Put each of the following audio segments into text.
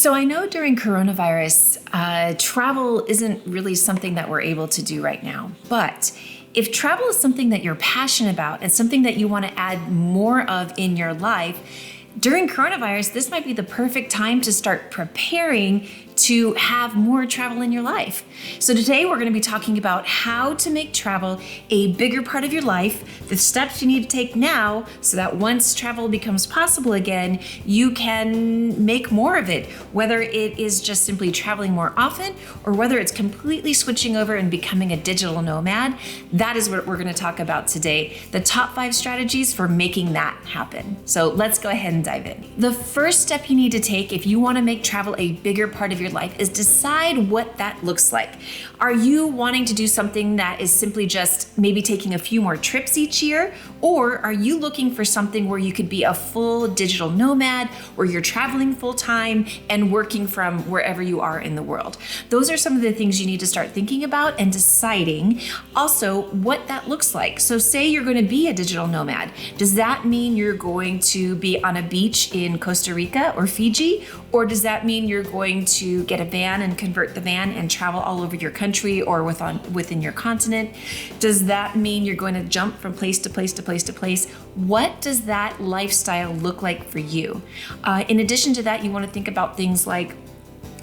So I know during coronavirus, travel isn't really something that we're able to do right now. But if travel is something that you're passionate about and something that you want to add more of in your life, during coronavirus, this might be the perfect time to start preparing to have more travel in your life. So today we're going to be talking about how to make travel a bigger part of your life, the steps you need to take now so that once travel becomes possible again, you can make more of it, whether it is just simply traveling more often or whether it's completely switching over and becoming a digital nomad. That is what we're going to talk about today, the top 5 strategies for making that happen. So let's go ahead and dive in. The first step you need to take if you want to make travel a bigger part of your life is decide what that looks like. Are you wanting to do something that is simply just maybe taking a few more trips each year? Or are you looking for something where you could be a full digital nomad, where you're traveling full time and working from wherever you are in the world? Those are some of the things you need to start thinking about and deciding also what that looks like. So say you're going to be a digital nomad. Does that mean you're going to be on a beach in Costa Rica or Fiji? Or does that mean you're going to get a van and convert the van and travel all over your country or within your continent? Does that mean you're going to jump from place to place to place to place? What does that lifestyle look like for you? In addition to that, you want to think about things like,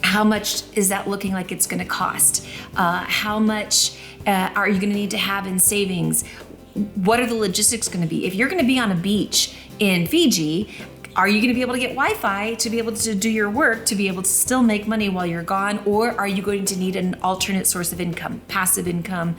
how much is that looking like it's going to cost? How much are you going to need to have in savings? What are the logistics going to be? If you're going to be on a beach in Fiji, are you going to be able to get Wi-Fi to be able to do your work, to be able to still make money while you're gone? Or are you going to need an alternate source of income, passive income,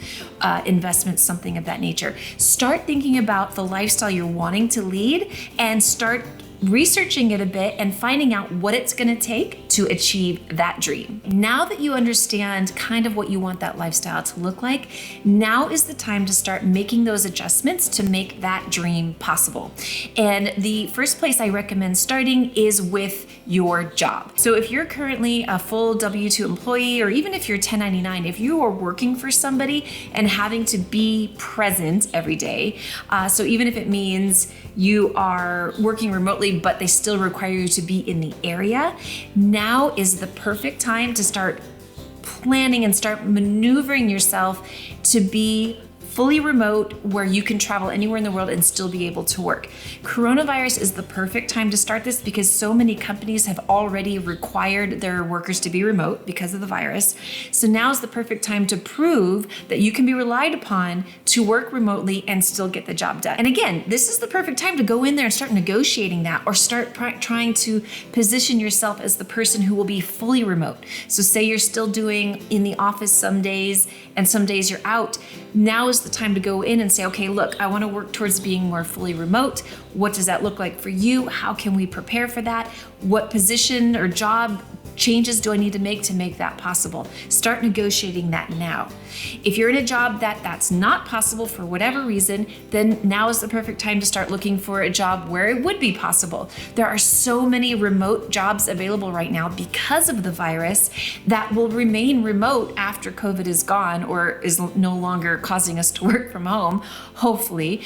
investments, something of that nature? Start thinking about the lifestyle you're wanting to lead and start researching it a bit and finding out what it's going to take to achieve that dream. Now that you understand kind of what you want that lifestyle to look like, now is the time to start making those adjustments to make that dream possible. And the first place I recommend starting is with your job. So if you're currently a full W-2 employee, or even if you're 1099, if you are working for somebody and having to be present every day, so even if it means you are working remotely, but they still require you to be in the area, now is the perfect time to start planning and start maneuvering yourself to be fully remote, where you can travel anywhere in the world and still be able to work. Coronavirus is the perfect time to start this because so many companies have already required their workers to be remote because of the virus. So now is the perfect time to prove that you can be relied upon to work remotely and still get the job done. And again, this is the perfect time to go in there and start negotiating that, or start trying to position yourself as the person who will be fully remote. So say you're still doing in the office some days and some days you're out. Now is the time to go in and say, okay, look, I want to work towards being more fully remote. What does that look like for you? How can we prepare for that? What position or job changes do I need to make that possible? Start negotiating that now. If you're in a job that's not possible for whatever reason, then now is the perfect time to start looking for a job where it would be possible. There are so many remote jobs available right now because of the virus that will remain remote after COVID is gone or is no longer causing us to work from home, hopefully.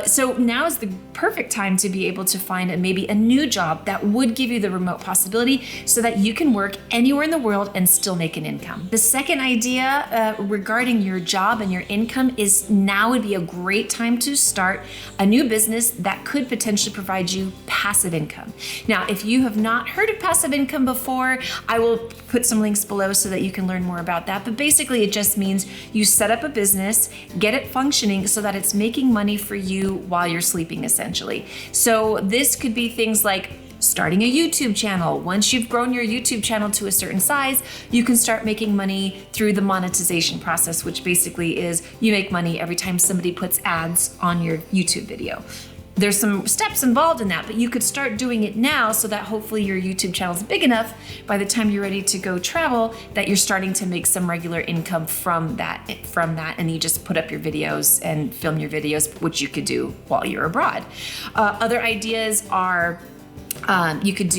So now is the perfect time to be able to find maybe a new job that would give you the remote possibility so that you can work anywhere in the world and still make an income. The second idea regarding your job and your income is now would be a great time to start a new business that could potentially provide you passive income. Now, if you have not heard of passive income before, I will put some links below so that you can learn more about that. But basically, it just means you set up a business, get it functioning so that it's making money for you while you're sleeping, essentially. So this could be things like starting a YouTube channel. Once you've grown your YouTube channel to a certain size, you can start making money through the monetization process, which basically is you make money every time somebody puts ads on your YouTube video. There's some steps involved in that, but you could start doing it now so that hopefully your YouTube channel is big enough by the time you're ready to go travel that you're starting to make some regular income from that, and you just put up your videos and film your videos, which you could do while you're abroad. Other ideas are you could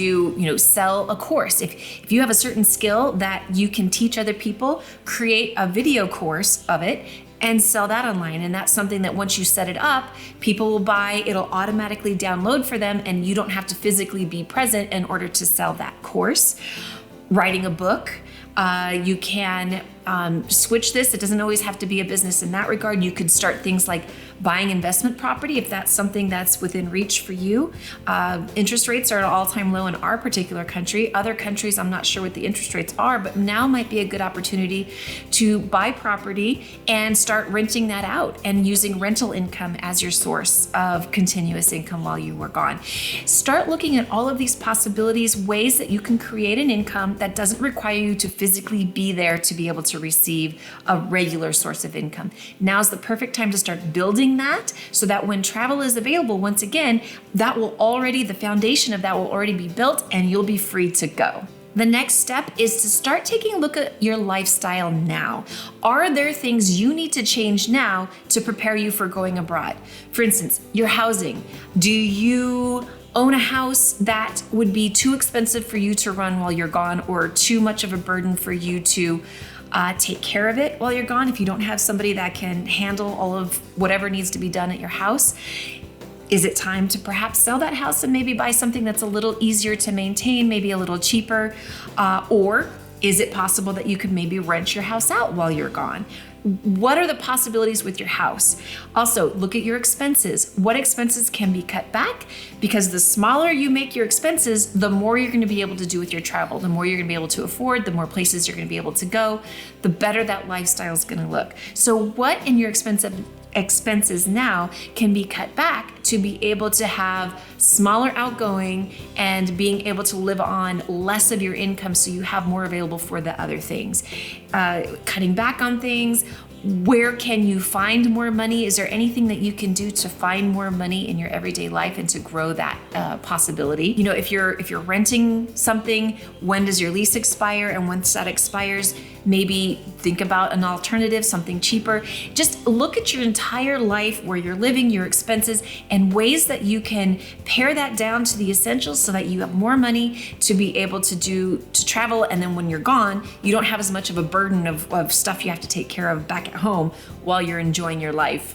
sell a course. If you have a certain skill that you can teach other people, create a video course of it, and sell that online. And that's something that once you set it up, people will buy, it'll automatically download for them, and you don't have to physically be present in order to sell that course. Writing a book, you can switch this. It doesn't always have to be a business in that regard. You could start things like buying investment property if that's something that's within reach for you. Interest rates are at an all-time low in our particular country. Other countries, I'm not sure what the interest rates are, but now might be a good opportunity to buy property and start renting that out and using rental income as your source of continuous income while you were gone. Start looking at all of these possibilities, ways that you can create an income that doesn't require you to physically be there to be able to receive a regular source of income. Now's the perfect time to start building that, so that when travel is available, once again, the foundation of that will already be built and you'll be free to go. The next step is to start taking a look at your lifestyle now. Are there things you need to change now to prepare you for going abroad? For instance, your housing. Do you own a house that would be too expensive for you to run while you're gone, or too much of a burden for you to take care of it while you're gone if you don't have somebody that can handle all of whatever needs to be done at your house? Is it time to perhaps sell that house and maybe buy something that's a little easier to maintain, maybe a little cheaper? Or is it possible that you could maybe rent your house out while you're gone? What are the possibilities with your house? Also, look at your expenses. What expenses can be cut back? Because the smaller you make your expenses, the more you're going to be able to do with your travel, the more you're going to be able to afford, the more places you're going to be able to go, the better that lifestyle is going to look. So what in your expenses now can be cut back to be able to have smaller outgoing and being able to live on less of your income so you have more available for the other things? Cutting back on things. Where can you find more money? Is there anything that you can do to find more money in your everyday life and to grow that possibility? You know, if you're renting something, when does your lease expire? And once that expires, maybe think about an alternative, something cheaper. Just look at your entire life, where you're living, your expenses, and ways that you can pare that down to the essentials so that you have more money to be able to travel. And then when you're gone, you don't have as much of a burden of stuff you have to take care of back at home while you're enjoying your life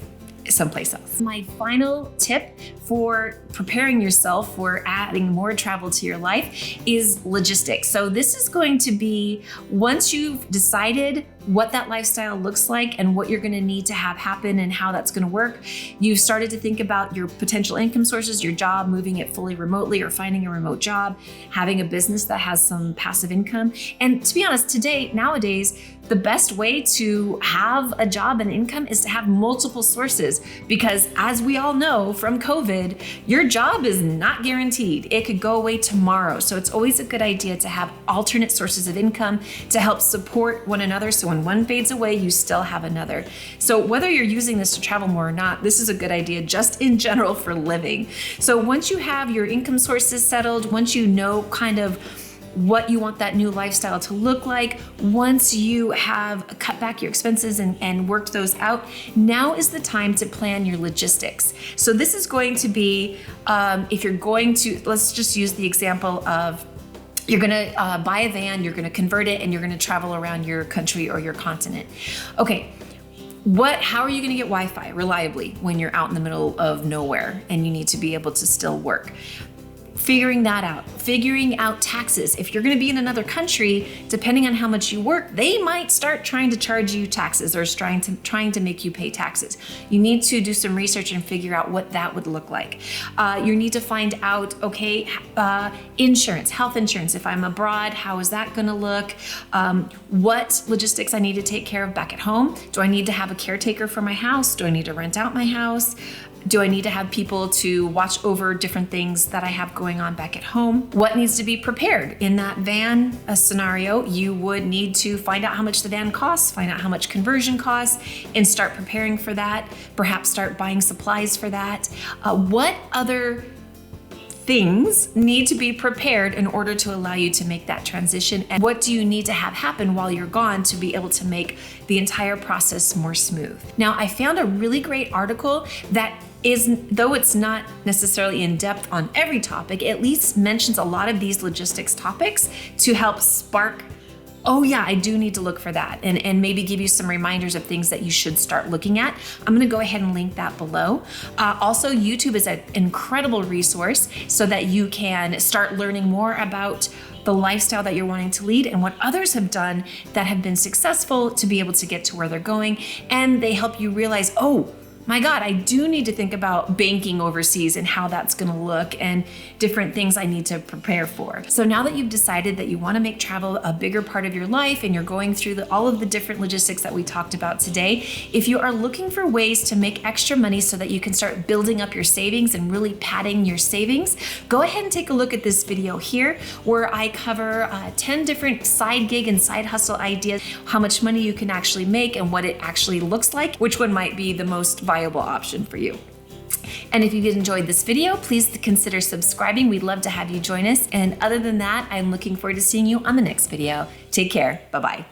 someplace else. My final tip for preparing yourself for adding more travel to your life is logistics. So this is going to be, once you've decided what that lifestyle looks like and what you're going to need to have happen and how that's going to work, you've started to think about your potential income sources, your job, moving it fully remotely or finding a remote job, having a business that has some passive income. And to be honest, nowadays, the best way to have a job and income is to have multiple sources, because as we all know from COVID, your job is not guaranteed. It could go away tomorrow. So it's always a good idea to have alternate sources of income to help support one another. So when one fades away, you still have another. So whether you're using this to travel more or not, this is a good idea just in general for living. So once you have your income sources settled, once you know kind of what you want that new lifestyle to look like, once you have cut back your expenses and worked those out, now is the time to plan your logistics. So this is going to be, if you're going to, let's just use the example of, you're gonna buy a van, you're gonna convert it, and you're gonna travel around your country or your continent. Okay, how are you gonna get Wi-Fi reliably when you're out in the middle of nowhere and you need to be able to still work? Figuring that out. Figuring out taxes. If you're going to be in another country, depending on how much you work, they might start trying to charge you taxes or trying to make you pay taxes. You need to do some research and figure out what that would look like. You need to find out, okay, insurance, health insurance. If I'm abroad, how is that going to look? What logistics I need to take care of back at home? Do I need to have a caretaker for my house? Do I need to rent out my house? Do I need to have people to watch over different things that I have going on back at home? What needs to be prepared? In that van scenario, you would need to find out how much the van costs, find out how much conversion costs, and start preparing for that. Perhaps start buying supplies for that. What other things need to be prepared in order to allow you to make that transition? And what do you need to have happen while you're gone to be able to make the entire process more smooth? Now, I found a really great article that though it's not necessarily in depth on every topic, it at least mentions a lot of these logistics topics to help spark oh yeah, I do need to look for that, and maybe give you some reminders of things that you should start looking at. I'm gonna go ahead and link that below. Also, YouTube is an incredible resource so that you can start learning more about the lifestyle that you're wanting to lead and what others have done that have been successful to be able to get to where they're going. And they help you realize, oh, my God, I do need to think about banking overseas and how that's gonna look and different things I need to prepare for. So now that you've decided that you wanna make travel a bigger part of your life and you're going through all of the different logistics that we talked about today, if you are looking for ways to make extra money so that you can start building up your savings and really padding your savings, go ahead and take a look at this video here where I cover 10 different side gig and side hustle ideas, how much money you can actually make and what it actually looks like, which one might be the most viable option for you. And if you enjoyed this video, please consider subscribing. We'd love to have you join us. And other than that, I'm looking forward to seeing you on the next video. Take care. Bye-bye.